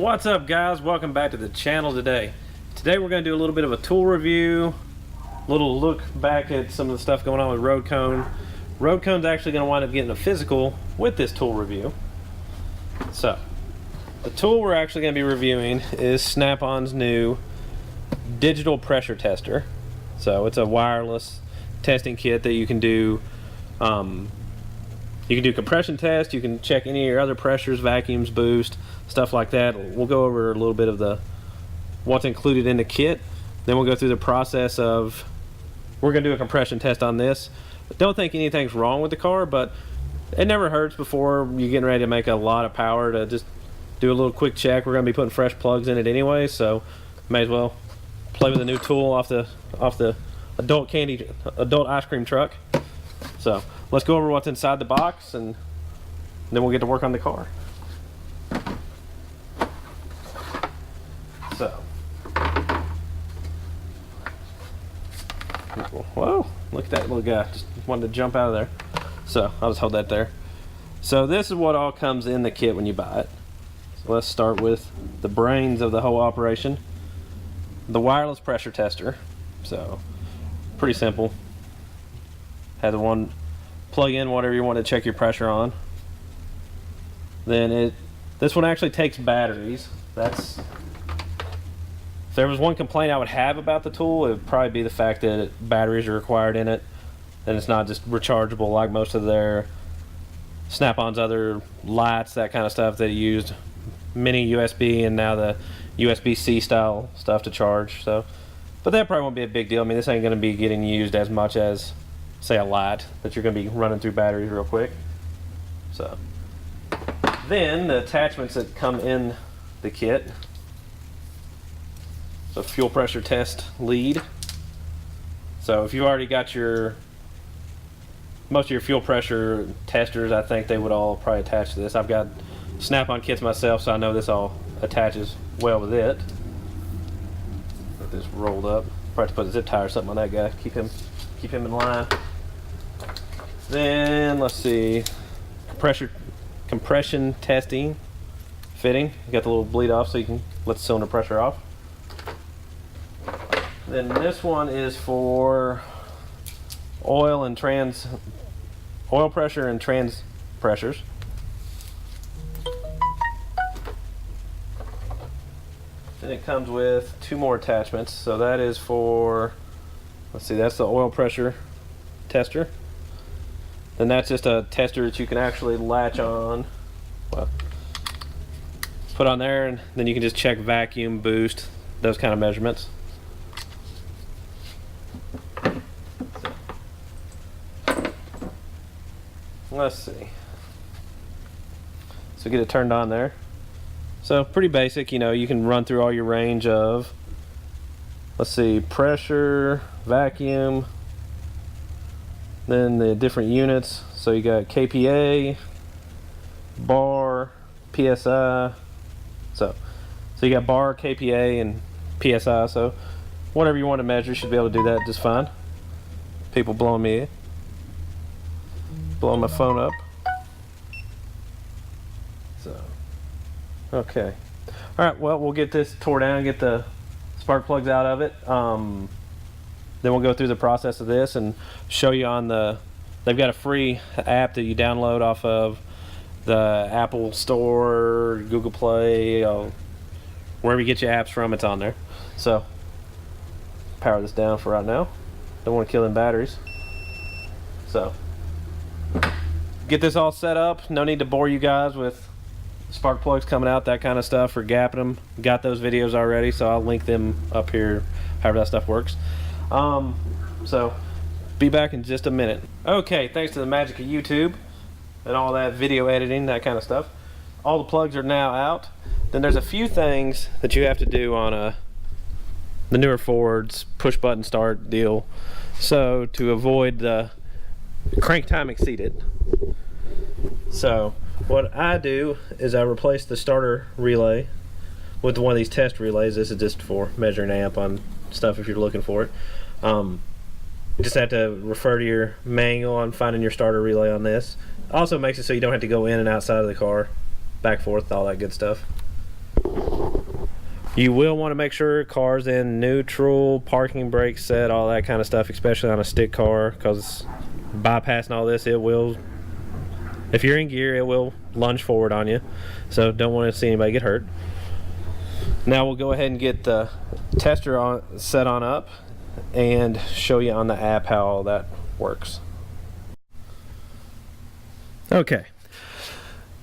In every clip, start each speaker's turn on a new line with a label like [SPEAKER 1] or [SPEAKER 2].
[SPEAKER 1] What's up, guys? Welcome back to the channel today. Today we're going to do a little bit of a tool review, a little look back at some of the stuff going on with Road Cone. Road Cone's actually going to wind up getting a physical with this tool review. So, the tool we're actually going to be reviewing is Snap-on's new digital pressure tester. So it's a wireless testing kit that you can do. You can do compression test, you can check any of your other pressures, vacuums, boost, stuff like that. We'll go over a little bit of what's included in the kit. Then we'll go through the process of, we're gonna do a compression test on this. Don't think anything's wrong with the car, but it never hurts before you're getting ready to make a lot of power to just do a little quick check. We're gonna be putting fresh plugs in it anyway, so may as well play with a new tool off the adult ice cream truck. So let's go over what's inside the box and then we'll get to work on the car. So, whoa, look at that little guy, just wanted to jump out of there. So I'll just hold that there. So this is what all comes in the kit when you buy it. So let's start with the brains of the whole operation. The wireless pressure tester. So pretty simple. Has one plug in whatever you want to check your pressure on. Then this one actually takes batteries. If there was one complaint I would have about the tool, it would probably be the fact that batteries are required in it, and it's not just rechargeable like most of their Snap-on's other lights, that kind of stuff that used mini USB and now the USB-C style stuff to charge. So, but that probably won't be a big deal. I mean, this ain't going to be getting used as much as, say, a light that you're going to be running through batteries real quick. So then the attachments that come in the kit. So fuel pressure test lead. So if you've already got most of your fuel pressure testers, I think they would all probably attach to this. I've got Snap-on kits myself, so I know this all attaches well with it. Get this rolled up. Probably have to put a zip tie or something on that guy. Keep him in line. Then let's see, compression testing fitting. You got the little bleed off so you can let the cylinder pressure off. Then this one is for oil pressure and trans pressures. Then it comes with two more attachments. So that is for, let's see, that's the oil pressure tester. Then that's just a tester that you can actually latch on, well, put on there, and then you can just check vacuum, boost, those kind of measurements. Let's see. So get it turned on there. So pretty basic, you know, you can run through all your range of, let's see, pressure, vacuum, then the different units. So you got kPa, bar, PSI. So you got bar, kPa, and PSI. So whatever you want to measure, you should be able to do that just fine. People blowing my phone up. So, okay. All right, well, we'll get this tore down, get the spark plugs out of it. Then we'll go through the process of this and show you on they've got a free app that you download off of the Apple Store, Google Play, wherever you get your apps from, it's on there. So, power this down for right now. Don't want to kill them batteries. So, get this all set up. No need to bore you guys with spark plugs coming out, that kind of stuff, or gapping them. Got those videos already, so I'll link them up here, however that stuff works. So be back in just a minute. Okay, thanks to the magic of YouTube and all that video editing, that kind of stuff, all the plugs are now out. Then there's a few things that you have to do on the newer Fords push button start deal. So to avoid the crank time exceeded. So what I do is I replace the starter relay with one of these test relays. This is just for measuring amp on stuff if you're looking for it. You just have to refer to your manual on finding your starter relay on this. Also makes it so you don't have to go in and outside of the car, back and forth, all that good stuff. You will want to make sure car's in neutral, parking brake set, all that kind of stuff, especially on a stick car, because bypassing all this, it will, if you're in gear, it will lunge forward on you. So don't want to see anybody get hurt. Now we'll go ahead and get the tester set on up and show you on the app how all that works. Okay,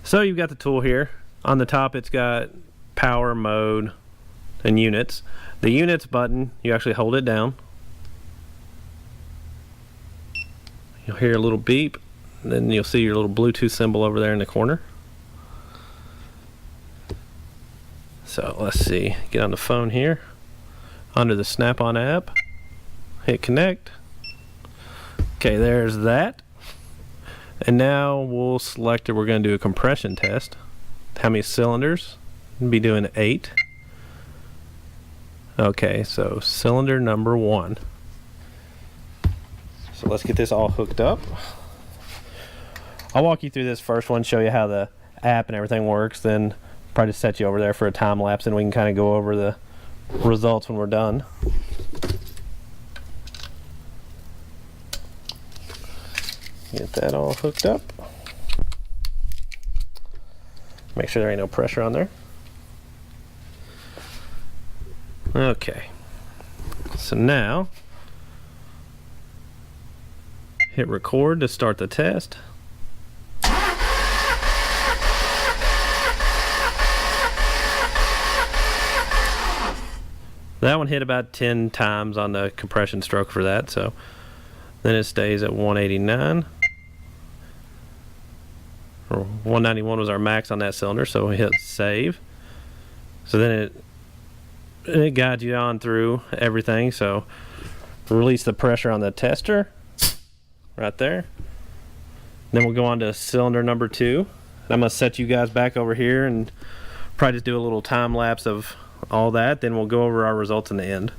[SPEAKER 1] so you've got the tool here. On the top it's got power, mode, and units. The units button, you actually hold it down. You'll hear a little beep, and then you'll see your little Bluetooth symbol over there in the corner. So let's see, get on the phone here, under the Snap-on app, hit connect. Okay, there's that. And now we'll select it. We're going to do a compression test. How many cylinders? We'll be doing 8. Okay, so cylinder number 1. So let's get this all hooked up. I'll walk you through this first one, show you how the app and everything works, then probably set you over there for a time lapse and we can kind of go over the results when we're done. Get that all hooked up. Make sure there ain't no pressure on there. Okay, so now hit record to start the test. That one hit about 10 times on the compression stroke for that, so then it stays at 189. Or 191 was our max on that cylinder, so we hit save. So then it guides you on through everything. So release the pressure on the tester right there. Then we'll go on to cylinder number 2. And I'm going to set you guys back over here and probably just do a little time lapse of all that. Then we'll go over our results in the end.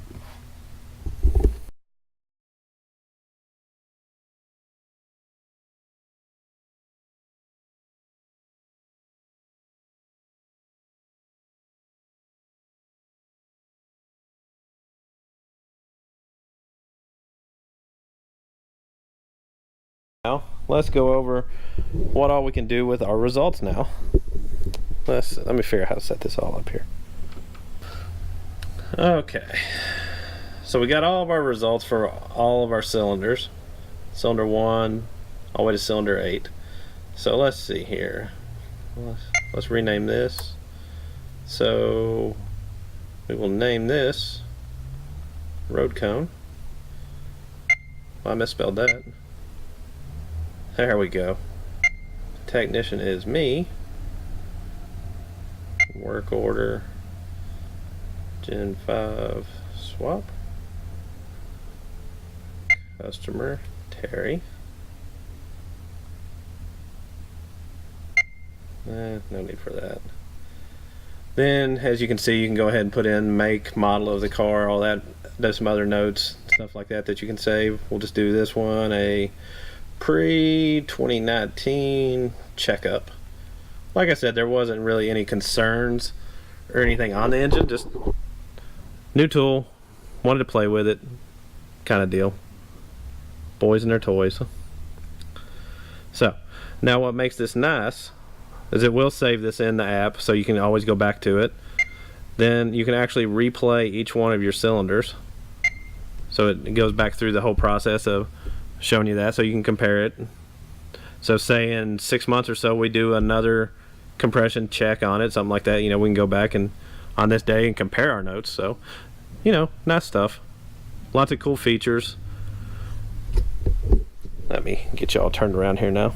[SPEAKER 1] Now let's go over what all we can do with our results now. Let me figure out how to set this all up here. Okay, so we got all of our results for all of our cylinders. Cylinder 1 all the way to cylinder 8. So let's see here. Let's rename this. So we will name this road cone. Well, I misspelled that. There we go. Technician is me. Work order Gen 5 swap. Customer Terry. No need for that. Then, as you can see, you can go ahead and put in make, model of the car, all that. There's some other notes, stuff like that that you can save. We'll just do this one, a pre-2019 checkup. Like I said, there wasn't really any concerns or anything on the engine, just new tool, wanted to play with it kind of deal. Boys and their toys. So now what makes this nice is it will save this in the app, so you can always go back to it. Then you can actually replay each one of your cylinders, so it goes back through the whole process of showing you that, so you can compare it. So say in 6 months or so we do another compression check on it, something like that, you know, we can go back and on this day and compare our notes. So, you know, nice stuff. Lots of cool features. Let me get you all turned around here now.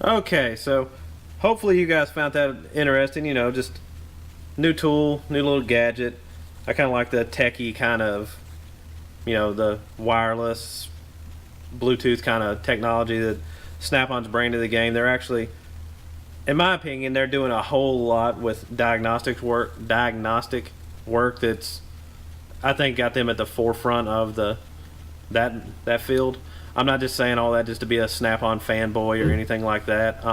[SPEAKER 1] Okay, so hopefully you guys found that interesting, you know, just new tool, new little gadget. I kind of like the techie kind of, you know, the wireless Bluetooth kind of technology that Snap-on's bringing to the game. They're actually in my opinion, they're doing a whole lot with diagnostic work that's, I think, got them at the forefront of that field. I'm not just saying all that just to be a Snap-on fanboy or anything like that.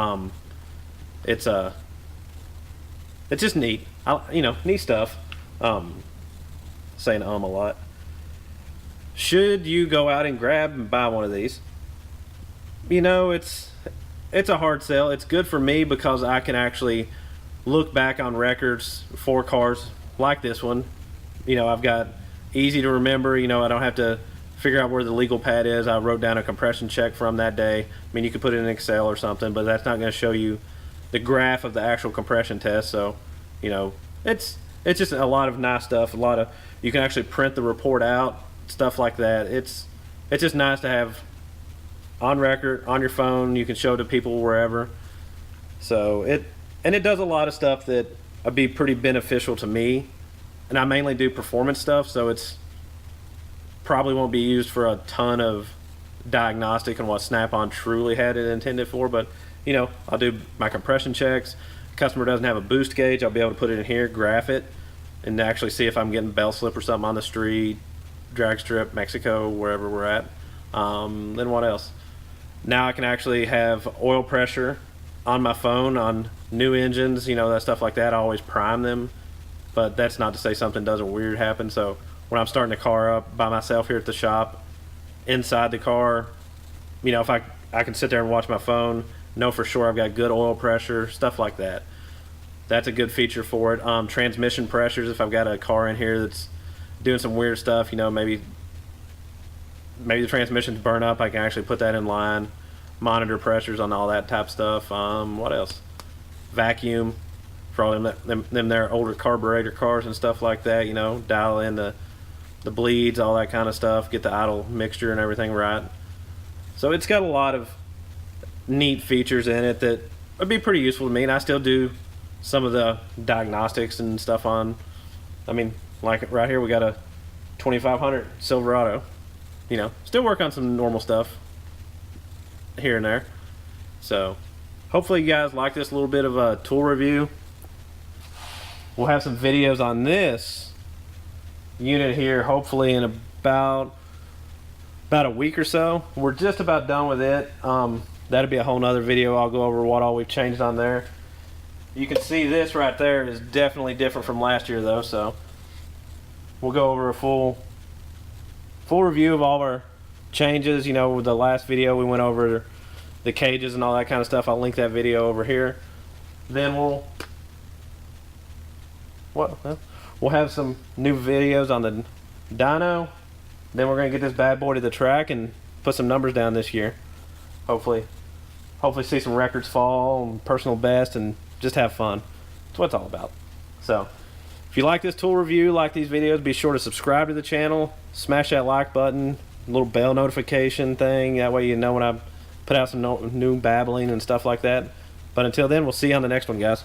[SPEAKER 1] It's just neat. Neat stuff. Saying a lot. Should you go out and grab and buy one of these? It's a hard sell. It's good for me because I can actually look back on records for cars like this one. I've got easy to remember. I don't have to figure out where the legal pad is. I wrote down a compression check from that day. I mean, you could put it in Excel or something, but that's not going to show you the graph of the actual compression test. So, it's just a lot of nice stuff. You can actually print the report out, stuff like that. It's just nice to have on record, on your phone. You can show to people wherever. So it does a lot of stuff that would be pretty beneficial to me. And I mainly do performance stuff, so it's probably won't be used for a ton of diagnostic and what Snap-on truly had it intended for. But I'll do my compression checks. Customer doesn't have a boost gauge, I'll be able to put it in here, graph it, and actually see if I'm getting bell slip or something on the street, drag strip, Mexico, wherever we're at. Then what else? Now I can actually have oil pressure on my phone on new engines, that stuff like that. I always prime them, but that's not to say something doesn't weird happen. So when I'm starting the car up by myself here at the shop, inside the car, if I can sit there and watch my phone, know for sure I've got good oil pressure, stuff like that. That's a good feature for it. Transmission pressures, if I've got a car in here that's doing some weird stuff, maybe the transmission's burn up, I can actually put that in line. Monitor pressures on all that type of stuff. What else? Vacuum for all them their older carburetor cars and stuff like that. Dial in the bleeds, all that kind of stuff. Get the idle mixture and everything right. So it's got a lot of neat features in it that would be pretty useful to me. And I still do some of the diagnostics and stuff on. I mean, like right here we got a 2500 Silverado. Still work on some normal stuff here and there. So hopefully you guys like this little bit of a tool review. We'll have some videos on this unit here hopefully in about a week or so. We're just about done with it. That'll be a whole nother video. I'll go over what all we've changed on there. You can see this right there is definitely different from last year though, so we'll go over a full review of all of our changes. With the last video we went over the cages and all that kind of stuff. I'll link that video over here. Then we'll have some new videos on the dyno. Then we're gonna get this bad boy to the track and put some numbers down this year. Hopefully see some records fall and personal best and just have fun. That's what it's all about. So if you like this tool review, like these videos, be sure to subscribe to the channel, smash that like button, little bell notification thing, that way you know when I put out some new babbling and stuff like that. But until then, we'll see you on the next one, guys.